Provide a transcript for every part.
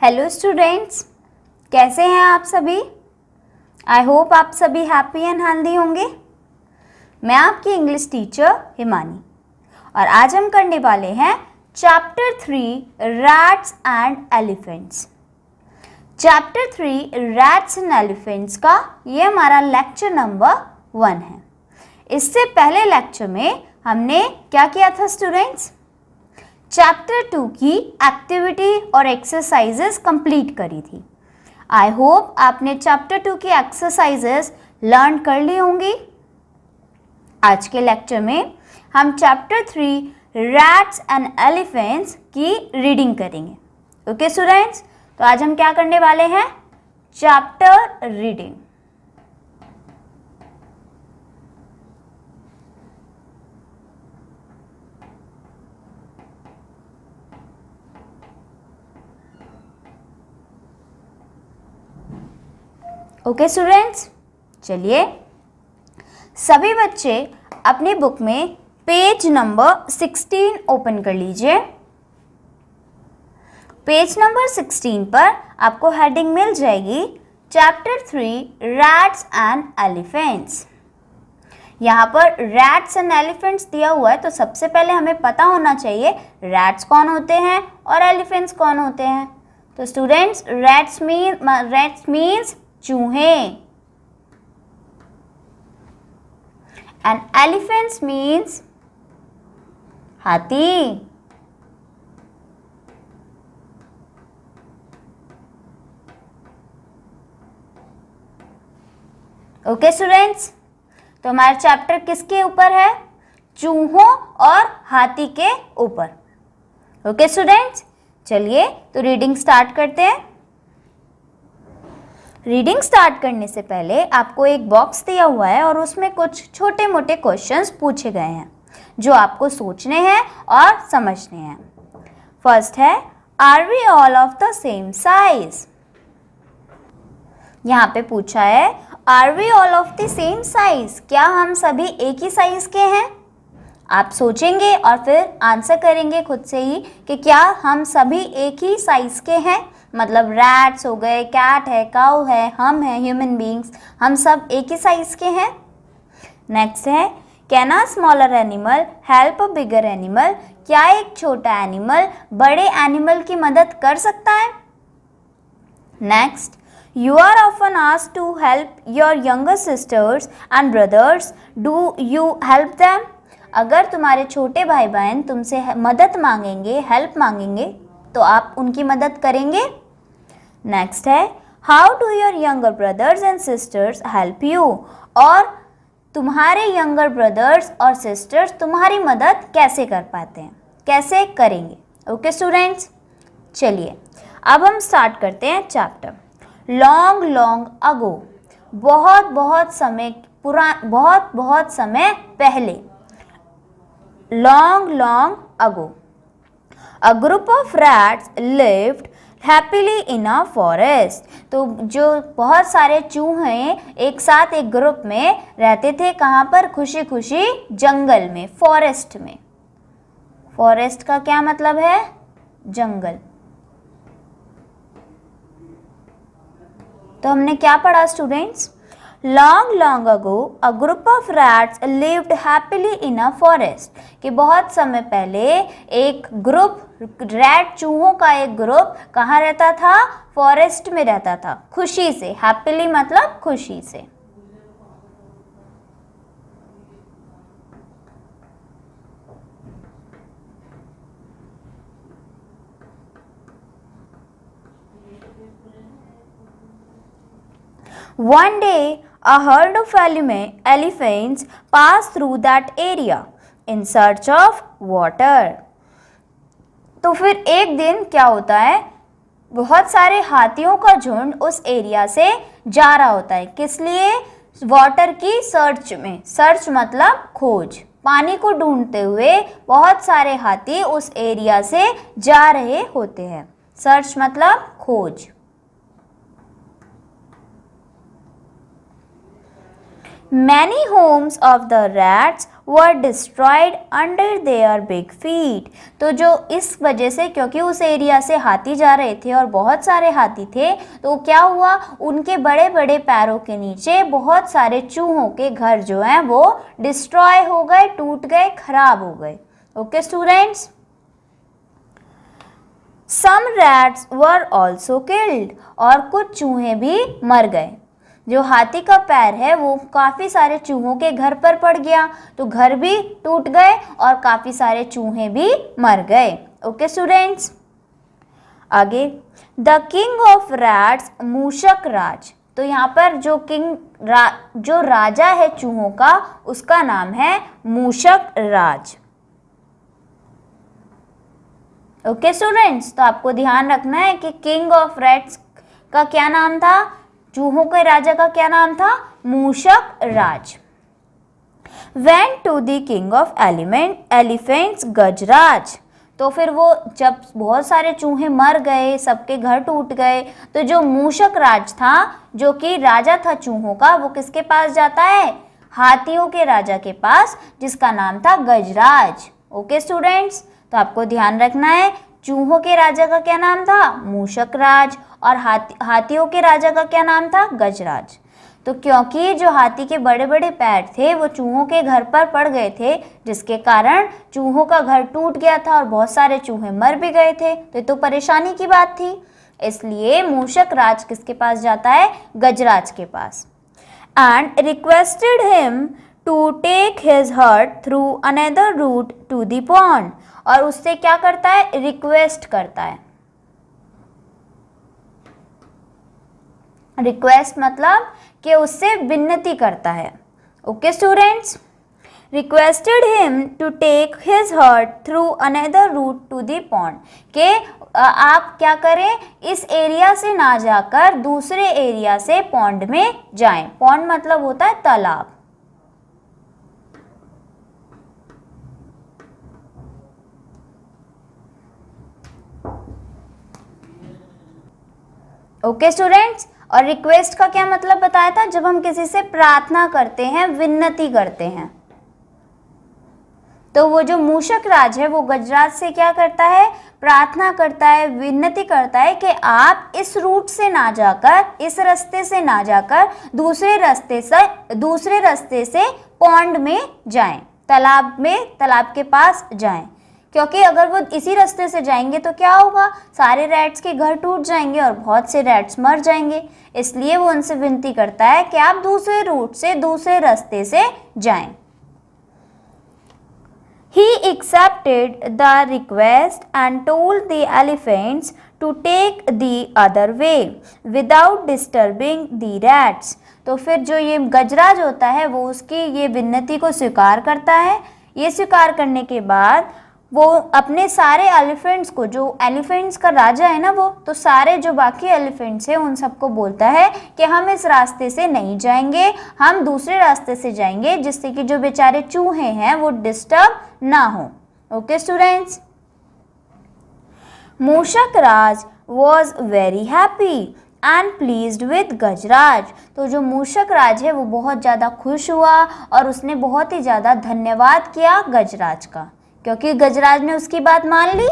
Hello students, कैसे हैं आप सभी। आई होप आप सभी हैप्पी एंड हेल्दी होंगे। मैं आपकी इंग्लिश टीचर हिमानी और आज हम करने वाले हैं chapter 3 rats and elephants. Chapter 3 rats and elephants का ये हमारा लेक्चर नंबर 1 है। इससे पहले लेक्चर में हमने क्या किया था स्टूडेंट्स? चैप्टर 2 की एक्टिविटी और एक्सरसाइजेस कंप्लीट करी थी। आई होप आपने चैप्टर 2 की एक्सरसाइजेस लर्न कर ली होंगी। आज के लेक्चर में हम चैप्टर 3 रैट्स एंड एलिफेंट्स की रीडिंग करेंगे। ओके स्टूडेंट्स, तो आज हम क्या करने वाले हैं? Chapter reading. ओके स्टूडेंट्स, चलिए सभी बच्चे अपनी बुक में पेज नंबर 16 ओपन कर लीजिए। पेज नंबर 16 पर आपको हेडिंग मिल जाएगी चैप्टर 3 रैट्स एंड एलिफेंट्स। यहाँ पर रैट्स एंड एलिफेंट्स दिया हुआ है, तो सबसे पहले हमें पता होना चाहिए रैट्स कौन होते हैं और एलिफेंट्स कौन होते हैं। तो स्टूडेंट्स, रैट्स मीन्स चूहे एंड एलिफेंट्स मीन्स हाथी। ओके स्टूडेंट्स, तो हमारा चैप्टर किसके ऊपर है? चूहों और हाथी के ऊपर। ओके स्टूडेंट्स, चलिए तो रीडिंग स्टार्ट करते हैं। रीडिंग स्टार्ट करने से पहले आपको एक बॉक्स दिया हुआ है और उसमें कुछ छोटे मोटे क्वेश्चंस पूछे गए हैं जो आपको सोचने हैं और समझने हैं। फर्स्ट है, are we all of the same size? यहाँ पे पूछा है are we all of the same size, क्या हम सभी एक ही साइज के हैं? आप सोचेंगे और फिर आंसर करेंगे खुद से ही कि क्या हम सभी एक ही साइज के हैं। मतलब रैट्स हो गए, कैट है, काऊ है, हम हैं, ह्यूमन बींग्स, हम सब एक ही साइज के हैं। नेक्स्ट है, can a smaller animal help a bigger animal? क्या एक छोटा एनिमल बड़े एनिमल की मदद कर सकता है? Next, you are often asked to help your younger sisters and brothers. Do you help them? अगर तुम्हारे छोटे भाई बहन तुमसे मदद मांगेंगे, हेल्प मांगेंगे, तो आप उनकी मदद करेंगे। नेक्स्ट है, how do your younger brothers and sisters help you? और तुम्हारे यंगर ब्रदर्स और सिस्टर्स तुम्हारी मदद कैसे कर पाते हैं, कैसे करेंगे? ओके स्टूडेंट्स, चलिए अब हम स्टार्ट करते हैं चैप्टर। लॉन्ग लॉन्ग अगो, बहुत समय पहले। Long long ago, a group of rats lived happily in a forest. तो जो बहुत सारे चूहे एक साथ एक ग्रुप में रहते थे, कहाँ पर? खुशी खुशी जंगल में, फॉरेस्ट में। फॉरेस्ट का क्या मतलब है? जंगल। तो हमने क्या पढ़ा students? Long long ago a group of rats lived happily in a forest, कि बहुत समय पहले एक ग्रुप, रैट चूहों का एक ग्रुप कहाँ रहता था? फॉरेस्ट में रहता था, खुशी से। हैप्पीली मतलब खुशी से। One day, a herd of elephants passed through that area in search of water. तो फिर एक दिन क्या होता है? बहुत सारे हाथियों का झुंड उस एरिया से जा रहा होता है। किस लिए? वाटर की सर्च में। सर्च मतलब खोज, पानी को ढूंढते हुए बहुत सारे हाथी उस एरिया से जा रहे होते हैं। सर्च मतलब खोज। Many homes of the rats were destroyed under their big feet। तो जो इस वजह से, क्योंकि उस एरिया से हाथी जा रहे थे और बहुत सारे हाथी थे, तो क्या हुआ, उनके बड़े बड़े पैरों के नीचे बहुत सारे चूहों के घर जो हैं वो डिस्ट्रॉय हो गए, टूट गए, खराब हो गए। Okay students, Some rats were also killed, और कुछ चूहे भी मर गए। जो हाथी का पैर है वो काफ़ी सारे चूहों के घर पर पड़ गया, तो घर भी टूट गए और काफ़ी सारे चूहे भी मर गए। ओके स्टूडेंट्स, आगे, द किंग ऑफ रैट्स मूषक राज। तो यहाँ पर जो जो राजा है चूहों का, उसका नाम है मूषक राज। ओके स्टूडेंट्स, तो आपको ध्यान रखना है कि किंग ऑफ रैट्स का क्या नाम था, चूहों के राजा का क्या नाम था, Mushak Raj. Went to the king of elephants Gajraj. तो फिर वो जब बहुत सारे चूहे मर गए, सबके घर टूट गए, तो जो मूषक राज था, जो कि राजा था चूहों का, वो किसके पास जाता है, हाथियों के राजा के पास, जिसका नाम था गजराज। ओके स्टूडेंट्स, तो आपको ध्यान रखना है, चूहों के राजा का क्या नाम था, मूषक राज, और हाथियों के राजा का क्या नाम था, गजराज। तो क्योंकि जो हाथी के बड़े बड़े पैर थे वो चूहों के घर पर पड़ गए थे, जिसके कारण चूहों का घर टूट गया था और बहुत सारे चूहे मर भी गए थे, तो ये तो परेशानी की बात थी। इसलिए मूषक राज किसके पास जाता है, गजराज के पास। And requested him to take his herd through another route to the pond. और उससे क्या करता है, रिक्वेस्ट करता है। रिक्वेस्ट मतलब कि उससे विनती करता है। Okay students, requested him to take his herd through another route to the pond, के आप क्या करें, इस एरिया से ना जाकर दूसरे एरिया से पॉन्ड में जाएं। पॉन्ड मतलब होता है तालाब। ओके स्टूडेंट्स, और रिक्वेस्ट का क्या मतलब बताया था, जब हम किसी से प्रार्थना करते हैं, विनती करते हैं। तो वो जो मूषक राज है वो गजराज से क्या करता है, प्रार्थना करता है, विनती करता है कि आप इस रूट से ना जाकर, इस रास्ते से ना जाकर दूसरे रास्ते से पॉन्ड में जाएं, तालाब के पास जाएं। क्योंकि अगर वो इसी रास्ते से जाएंगे तो क्या होगा, सारे रैट्स के घर टूट जाएंगे और बहुत से रैट्स मर जाएंगे। इसलिए वो उनसे विनती करता है कि आप दूसरे रूट से, दूसरे रास्ते से जाएं। He accepted the request and told the elephants to take the other way without disturbing the rats। तो फिर जो ये गजराज होता है वो उसकी ये विनती को स्वीकार करता है। ये स्वीकार करने के बाद वो अपने सारे एलिफेंट्स को, जो एलिफेंट्स का राजा है ना वो, तो सारे जो बाकी एलिफेंट्स हैं उन सबको बोलता है कि हम इस रास्ते से नहीं जाएंगे, हम दूसरे रास्ते से जाएंगे, जिससे कि जो बेचारे चूहे हैं वो डिस्टर्ब ना हो। Okay students, Mushak Raj was very happy and pleased with Gajraj. तो जो मूषक राज है वो बहुत ज़्यादा खुश हुआ और उसने बहुत ही ज़्यादा धन्यवाद किया गजराज का, क्योंकि गजराज ने उसकी बात मान ली।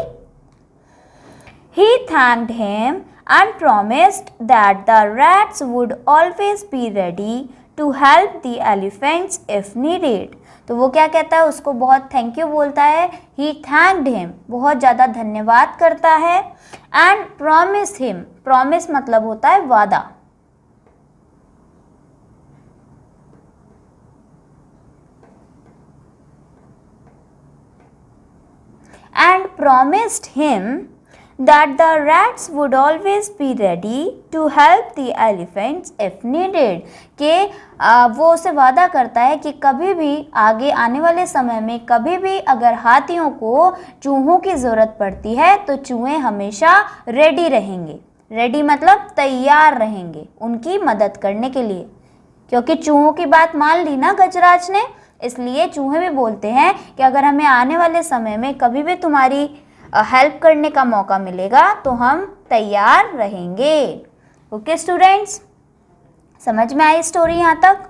He thanked him and promised that the rats would always be ready to help the elephants if needed। तो वो क्या कहता है, उसको बहुत थैंक यू बोलता है। He thanked him, बहुत ज़्यादा धन्यवाद करता है। And promised him, promise मतलब होता है वादा। And promised him that the rats would always be ready to help the elephants if needed। कि वो उसे वादा करता है कि कभी भी आगे आने वाले समय में कभी भी अगर हाथियों को चूहों की ज़रूरत पड़ती है तो चूहे हमेशा रेडी रहेंगे। रेडी मतलब तैयार रहेंगे उनकी मदद करने के लिए, क्योंकि चूहों की बात मान ली ना गजराज ने, इसलिए चूहे भी बोलते हैं कि अगर हमें आने वाले समय में कभी भी तुम्हारी हेल्प करने का मौका मिलेगा तो हम तैयार रहेंगे। ओके स्टूडेंट्स, समझ में आई स्टोरी यहाँ तक?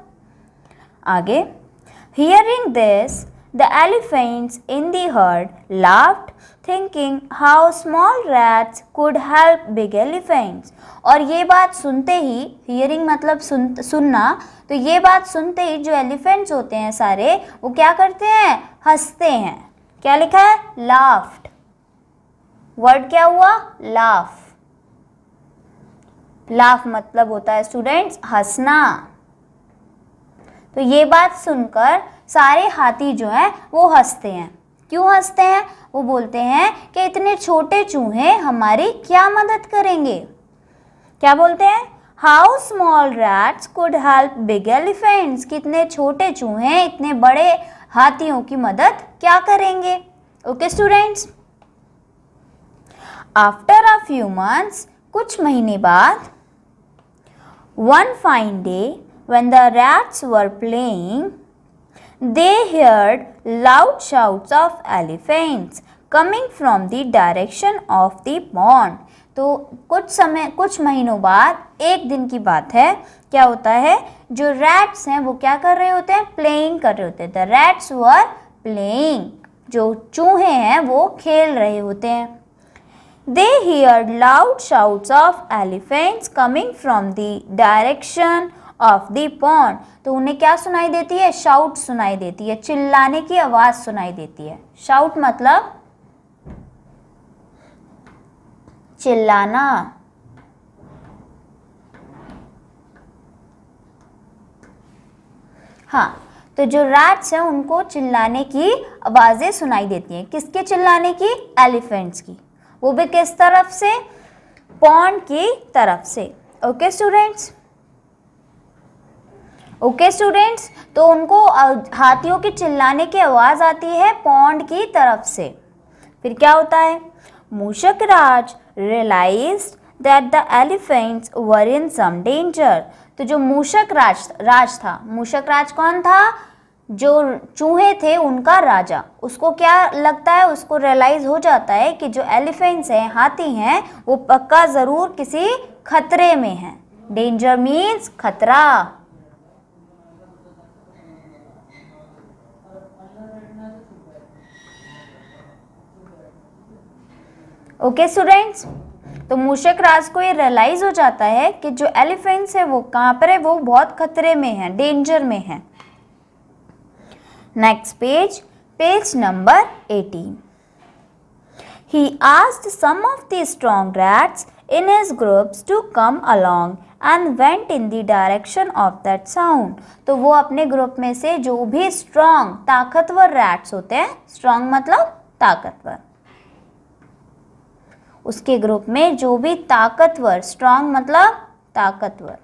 आगे, hearing this The elephants in the herd laughed, thinking how small rats could help big elephants. और ये बात सुनते ही, हियरिंग मतलब सुनना, तो ये बात सुनते ही जो एलिफेंट्स होते हैं सारे, वो क्या करते हैं? हंसते हैं। क्या लिखा है? laughed। वर्ड क्या हुआ? laugh। लाफ मतलब होता है स्टूडेंट्स हंसना। तो ये बात सुनकर सारे हाथी जो हैं वो हंसते हैं। क्यों हंसते हैं? वो बोलते हैं कि इतने छोटे चूहे हमारी क्या मदद करेंगे। क्या बोलते हैं? How small rats could help big elephants. कितने छोटे चूहे इतने बड़े हाथियों की मदद क्या करेंगे। Okay students. After a few months, कुछ महीने बाद, one fine day when the rats were playing, they heard loud shouts of elephants coming from the direction of the pond. तो कुछ महीनों बाद, एक दिन की बात है, क्या होता है? जो रैट्स हैं वो क्या कर रहे होते हैं? प्लेइंग कर रहे होते हैं। The rats were playing. जो चूहे हैं वो खेल रहे होते हैं। They heard loud shouts of elephants coming from the direction of the pond. तो उन्हें क्या सुनाई देती है? शाउट सुनाई देती है, चिल्लाने की आवाज सुनाई देती है। शाउट मतलब चिल्लाना। हाँ, तो जो रैट्स हैं उनको चिल्लाने की आवाजें सुनाई देती हैं। किसके चिल्लाने की? एलिफेंट्स की। वो भी किस तरफ से? पॉन्ड की तरफ से। Okay students. ओके स्टूडेंट्स, तो उनको हाथियों के चिल्लाने की आवाज आती है पॉन्ड की तरफ से। फिर क्या होता है? Mushak Raj realised that the elephants were in some danger. तो जो मूषक राज था, मूषक राज कौन था? जो चूहे थे उनका राजा। उसको क्या लगता है? उसको रियलाइज हो जाता है कि जो एलिफेंट्स हैं, हाथी हैं, वो पक्का जरूर किसी खतरे में हैं। डेंजर मीन्स खतरा। ओके स्टूडेंट्स, तो मूषक राज को ये रियलाइज हो जाता है कि जो एलिफेंट्स है वो कहाँ पर है? वो बहुत खतरे में है, डेंजर में है। Next page, page number 18. He asked some of the strong rats in his groups to come along and went in the direction of that sound. तो वो अपने ग्रुप में से जो भी strong, ताकतवर रैट्स होते हैं, strong मतलब ताकतवर, उसके ग्रुप में जो भी ताकतवर, strong मतलब ताकतवर,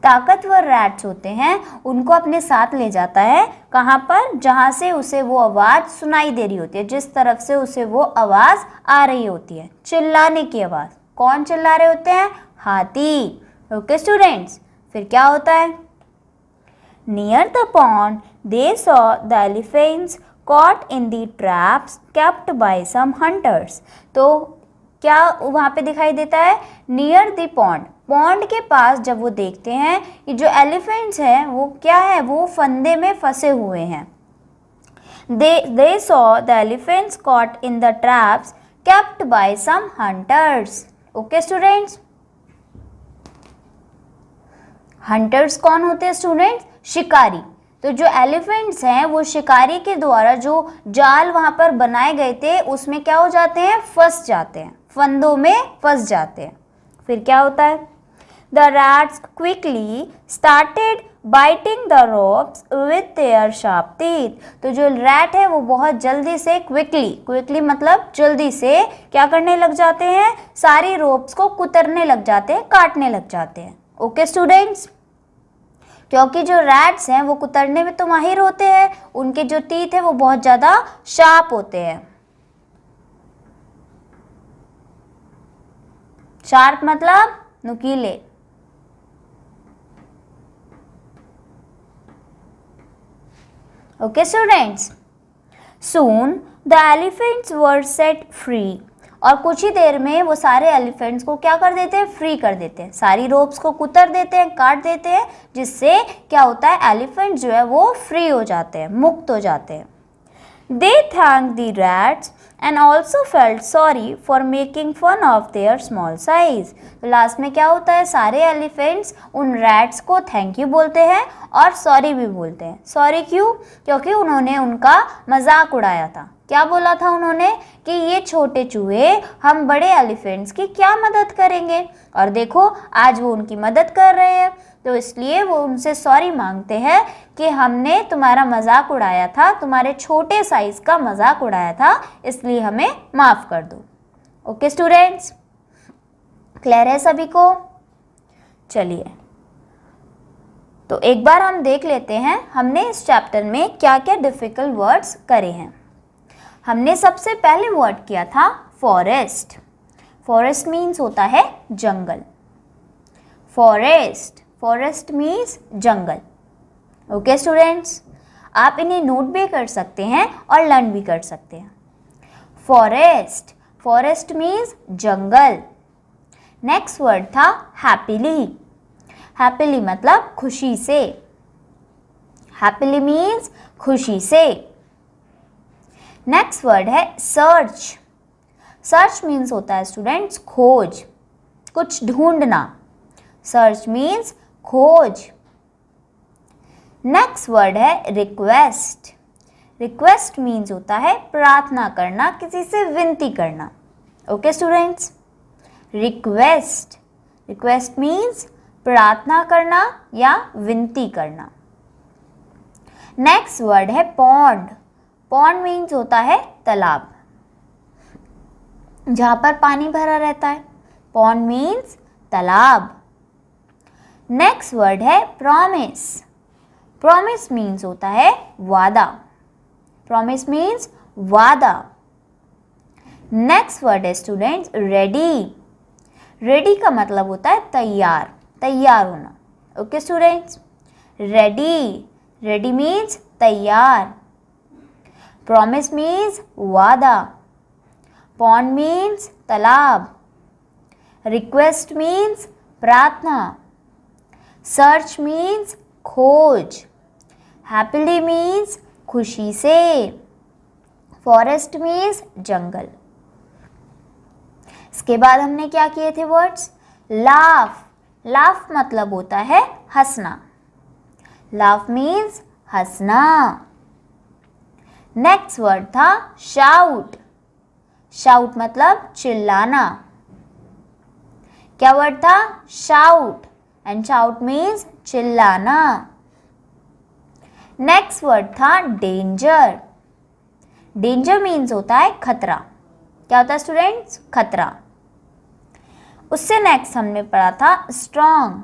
ताकतवर रैट्स होते हैं, उनको अपने साथ ले जाता है। कहाँ पर? जहाँ से उसे वो आवाज़ सुनाई दे रही होती है, जिस तरफ से उसे वो आवाज़ आ रही होती है, चिल्लाने की आवाज़। कौन चिल्ला रहे होते हैं? हाथी। ओके स्टूडेंट्स, फिर क्या होता है? Near the pond they saw the elephants caught in the traps kept by some hunters. तो क्या वहाँ पे दिखाई देता है? नियर द पॉन्ड, पॉन्ड के पास जब वो देखते हैं कि जो एलिफेंट्स हैं वो क्या है? वो फंदे में फंसे हुए हैं। They saw the elephants caught in the traps kept by some hunters. Okay students? Hunters कौन होते हैं स्टूडेंट्स? शिकारी। तो जो एलिफेंट्स हैं वो शिकारी के द्वारा जो जाल वहां पर बनाए गए थे उसमें क्या हो जाते हैं? फंस जाते हैं, फंदों में फंस जाते हैं। फिर क्या होता है? The rats quickly started biting the ropes with their sharp teeth. तो जो रैट है वो बहुत जल्दी से क्विकली मतलब जल्दी से क्या करने लग जाते हैं? सारी रोप्स को कुतरने लग जाते हैं, काटने लग जाते हैं। ओके स्टूडेंट्स, क्योंकि जो रैट्स हैं वो कुतरने में तो माहिर होते हैं, उनके जो टीथ है वो बहुत ज़्यादा शार्प होते हैं। शार्प मतलब नुकीले। Okay students, soon the elephants were set free और कुछ ही देर में वो सारे एलिफेंट्स को क्या कर देते हैं, फ्री कर देते हैं, सारी रोप्स को कुतर देते हैं, काट देते हैं, जिससे क्या होता है, एलिफेंट जो है वो फ्री हो जाते हैं, मुक्त हो जाते हैं। They thanked the rats and also felt sorry for making fun of their small size. तो लास्ट में क्या होता है, सारे एलिफेंट्स उन रैट्स को थैंक यू बोलते हैं और सॉरी भी बोलते हैं। सॉरी क्यों? क्योंकि उन्होंने उनका मजाक उड़ाया था। क्या बोला था उन्होंने कि ये छोटे चूहे हम बड़े एलिफेंट्स की क्या मदद करेंगे, और देखो आज वो उनकी मदद कर रहे हैं। तो इसलिए वो उनसे सॉरी मांगते हैं कि हमने तुम्हारा मजाक उड़ाया था, तुम्हारे छोटे साइज का मजाक उड़ाया था, इसलिए हमें माफ़ कर दो। ओके स्टूडेंट्स, क्लियर है सभी को? चलिए तो एक बार हम देख लेते हैं हमने इस चैप्टर में क्या क्या डिफ़िकल्ट वर्ड्स करे हैं। हमने सबसे पहले वर्ड किया था फॉरेस्ट। फॉरेस्ट मीन्स होता है जंगल। फॉरेस्ट, फॉरेस्ट मीन्स जंगल। ओके स्टूडेंट्स, आप इन्हें नोट भी कर सकते हैं और लर्न भी कर सकते हैं। फॉरेस्ट, फॉरेस्ट मीन्स जंगल। नेक्स्ट वर्ड था हैप्पीली। हैप्पीली मतलब खुशी से। हैप्पीली मीन्स खुशी से। नेक्स्ट वर्ड है सर्च। सर्च मीन्स होता है स्टूडेंट्स खोज, कुछ ढूंढना। सर्च मीन्स खोज। नेक्स्ट वर्ड है रिक्वेस्ट। रिक्वेस्ट मीन्स होता है प्रार्थना करना, किसी से विनती करना। Okay students, request, request means प्रार्थना करना या विनती करना। नेक्स्ट वर्ड है पॉन्ड। पॉन्ड मीन्स होता है तालाब, जहाँ पर पानी भरा रहता है। पॉन्ड मीन्स तालाब। नेक्स्ट वर्ड है प्रॉमिस। प्रॉमिस मीन्स होता है वादा। प्रॉमिस मीन्स वादा। नेक्स्ट वर्ड है स्टूडेंट्स रेडी। रेडी का मतलब होता है तैयार, तैयार होना। Okay students, ready, ready means तैयार। प्रॉमिस मीन्स वादा। पॉन्ड मीन्स तालाब। रिक्वेस्ट मीन्स प्रार्थना। सर्च मीन्स खोज। हैप्पीली मीन्स खुशी से। फॉरेस्ट मीन्स जंगल। इसके बाद हमने क्या किए थे वर्ड्स? लाफ। लाफ मतलब होता है हंसना। लाफ मीन्स हंसना। नेक्स्ट वर्ड था शाउट। शाउट मतलब चिल्लाना। क्या वर्ड था? शाउट। एंड शाउट मीन्स चिल्लाना। नेक्स्ट वर्ड था डेंजर। डेंजर मीन्स होता है खतरा। क्या होता है स्टूडेंट्स? खतरा। उससे नेक्स्ट हमने पढ़ा था स्ट्रॉन्ग।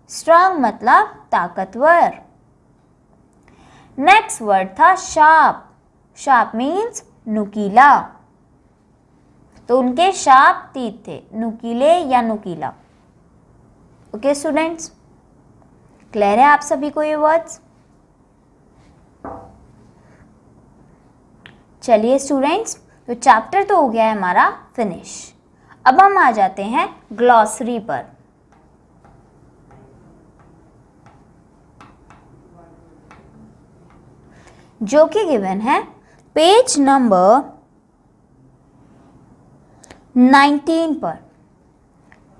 स्ट्रॉन्ग मतलब ताकतवर। नेक्स्ट वर्ड था शार्प। शार्प मीन्स नुकीला। तो उनके शार्प तीत थे, नुकीले या नुकीला। ओके स्टूडेंट्स, क्लियर है आप सभी को ये वर्ड्स? चलिए स्टूडेंट्स, तो चैप्टर तो हो गया है हमारा फिनिश। अब हम आ जाते हैं ग्लॉसरी पर। जो कि गिवन है पेज नंबर 19 पर।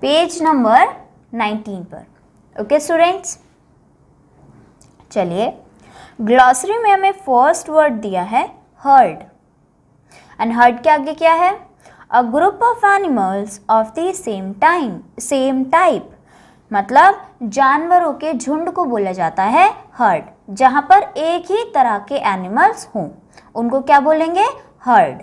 पेज नंबर 19 पर। ओके स्टूडेंट्स, चलिए ग्लॉसरी में हमें फर्स्ट वर्ड दिया है हर्ड। एंड हर्ड के आगे क्या है? A group of animals of the same type. मतलब जानवरों के झुंड को बोला जाता है हर्ड। जहाँ पर एक ही तरह के एनिमल्स हों उनको क्या बोलेंगे? हर्ड।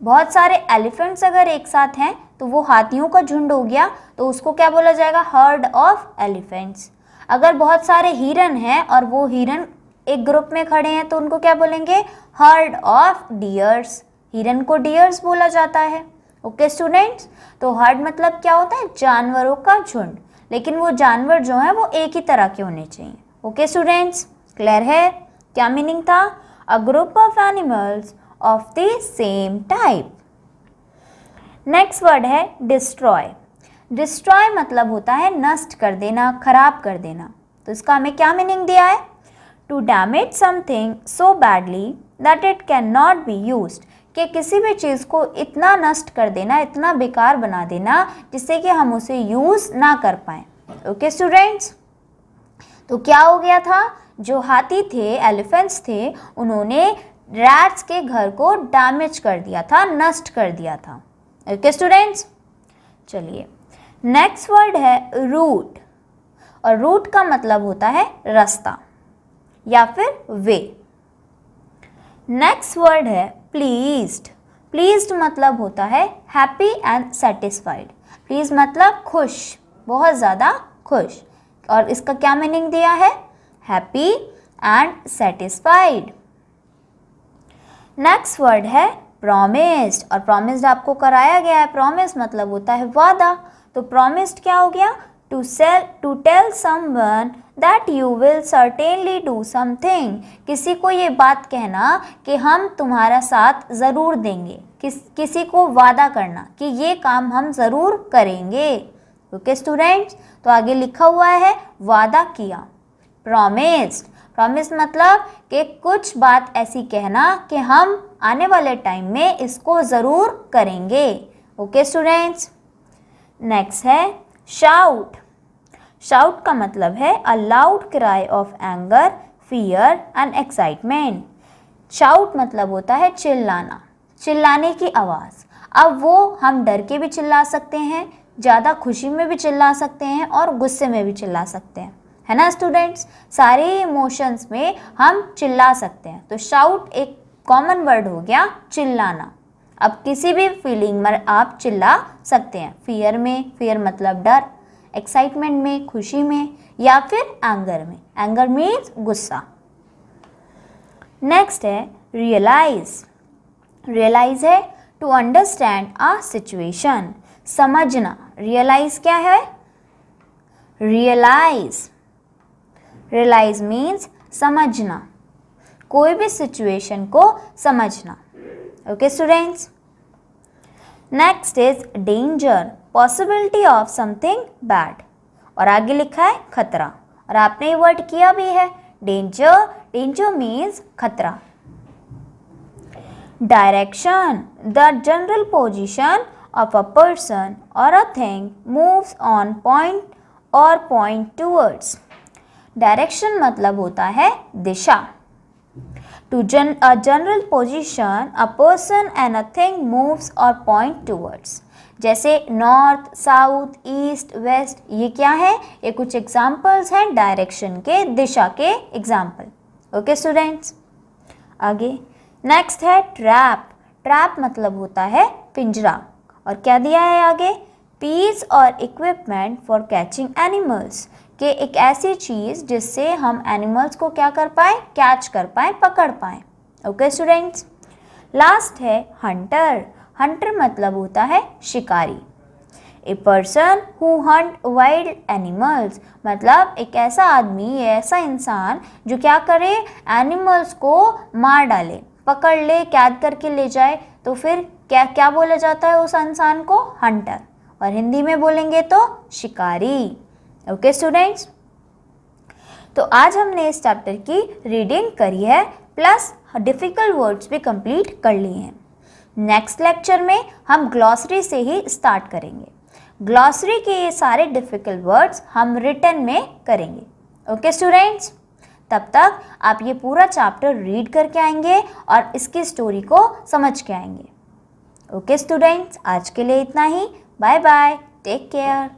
बहुत सारे एलिफेंट्स अगर एक साथ हैं तो वो हाथियों का झुंड हो गया, तो उसको क्या बोला जाएगा? Heard of elephants. अगर बहुत सारे हिरन हैं और वो हिरन एक ग्रुप में खड़े हैं तो उनको क्या बोलेंगे? Heard of dears. हिरन को डियर्स बोला जाता है। ओके स्टूडेंट्स, तो हर्ड मतलब क्या होता है? जानवरों का झुंड। लेकिन वो जानवर जो है वो एक ही तरह के होने चाहिए। ओके स्टूडेंट्स, क्लियर है? क्या मीनिंग था? A group of animals of the same type. Next word है डिस्ट्रॉय। डिस्ट्रॉय मतलब होता है नष्ट कर देना, खराब कर देना। तो इसका हमें क्या मीनिंग दिया है? To damage something so badly that it can not be used, कि किसी भी चीज़ को इतना नष्ट कर देना, इतना बेकार बना देना जिससे कि हम उसे यूज़ ना कर पाएँ। ओके स्टूडेंट्स, तो क्या हो गया था? जो हाथी थे, एलिफेंट्स थे, उन्होंने रैट्स के घर को डैमेज कर दिया था, नष्ट कर दिया था। ओके स्टूडेंट्स, चलिए नेक्स्ट वर्ड है रूट। और रूट का मतलब होता है रास्ता या फिर वे। नेक्स्ट वर्ड है प्लीज्ड। प्लीज्ड मतलब होता है हैप्पी एंड सेटिस्फाइड। प्लीज मतलब खुश, बहुत ज़्यादा खुश। और इसका क्या मीनिंग दिया है? Happy and satisfied. Next word है प्रॉमिस्ड। और प्रॉमिस्ड आपको कराया गया है। प्रॉमिस मतलब होता है वादा। तो प्रॉमिस्ड क्या हो गया? To tell someone that you will certainly do something. किसी को ये बात कहना कि हम तुम्हारा साथ ज़रूर देंगे। किसी को वादा करना कि ये काम हम ज़रूर करेंगे। ओके स्टूडेंट्स, तो आगे लिखा हुआ है वादा किया, प्रॉमिस्ड। प्रॉमिस मतलब कि कुछ बात ऐसी कहना कि हम आने वाले टाइम में इसको ज़रूर करेंगे। ओके स्टूडेंट्स, नेक्स्ट है शाउट। शाउट का मतलब है a loud cry of anger, fear and excitement. Shout मतलब होता है चिल्लाना, चिल्लाने की आवाज़। अब वो हम डर के भी चिल्ला सकते हैं, ज़्यादा खुशी में भी चिल्ला सकते हैं और गुस्से में भी चिल्ला सकते हैं, है ना स्टूडेंट्स? सारे इमोशंस में हम चिल्ला सकते हैं। तो शाउट एक कॉमन वर्ड हो गया, चिल्लाना। अब किसी भी फीलिंग में आप चिल्ला सकते हैं। फियर में, फियर मतलब डर, एक्साइटमेंट में, खुशी में, या फिर एंगर में। एंगर मीन्स गुस्सा। नेक्स्ट है रियलाइज। रियलाइज है टू अंडरस्टैंड अ सिचुएशन, समझना। रियलाइज क्या है? रियलाइज, रियलाइज मीन्स समझना, कोई भी सिचुएशन को समझना। Okay students, next is danger, possibility of something bad. और आगे लिखा है खतरा, और आपने ये वर्ड किया भी है डेंजर। डेंजर मीन्स खतरा। Direction, the general position of a person or a thing moves on point or point towards. Direction मतलब होता है दिशा। To a general position a person and a thing moves or point towards. जैसे north, south, east, waste, ये क्या है? ये कुछ examples हैं डायरेक्शन के, दिशा के एग्जाम्पल। ओके स्टूडेंट्स, आगे नेक्स्ट है ट्रैप। ट्रैप मतलब होता है पिंजरा। और क्या दिया है आगे? पीस और इक्विपमेंट फॉर कैचिंग एनिमल्स, कि एक ऐसी चीज़ जिससे हम एनिमल्स को क्या कर पाए? कैच कर पाए, पकड़ पाए। ओके स्टूडेंट्स, लास्ट है हंटर। हंटर मतलब होता है शिकारी। A person who Hunt wild animals, मतलब एक ऐसा आदमी, ऐसा इंसान जो क्या करे? एनिमल्स को मार डाले, पकड़ ले, कैद करके ले जाए। तो फिर क्या क्या बोला जाता है उस इंसान को? हंटर। और हिंदी में बोलेंगे तो शिकारी। ओके स्टूडेंट्स, तो आज हमने इस चैप्टर की रीडिंग करी है, प्लस डिफ़िकल्ट वर्ड्स भी कंप्लीट कर लिए हैं। नेक्स्ट लेक्चर में हम ग्लॉसरी से ही स्टार्ट करेंगे। ग्लॉसरी के ये सारे डिफ़िकल्ट वर्ड्स हम रिटन में करेंगे। ओके स्टूडेंट्स, तब तक आप ये पूरा चैप्टर रीड करके आएंगे और इसकी स्टोरी को समझ के आएंगे। ओके स्टूडेंट्स, आज के लिए इतना ही। Bye bye, take care.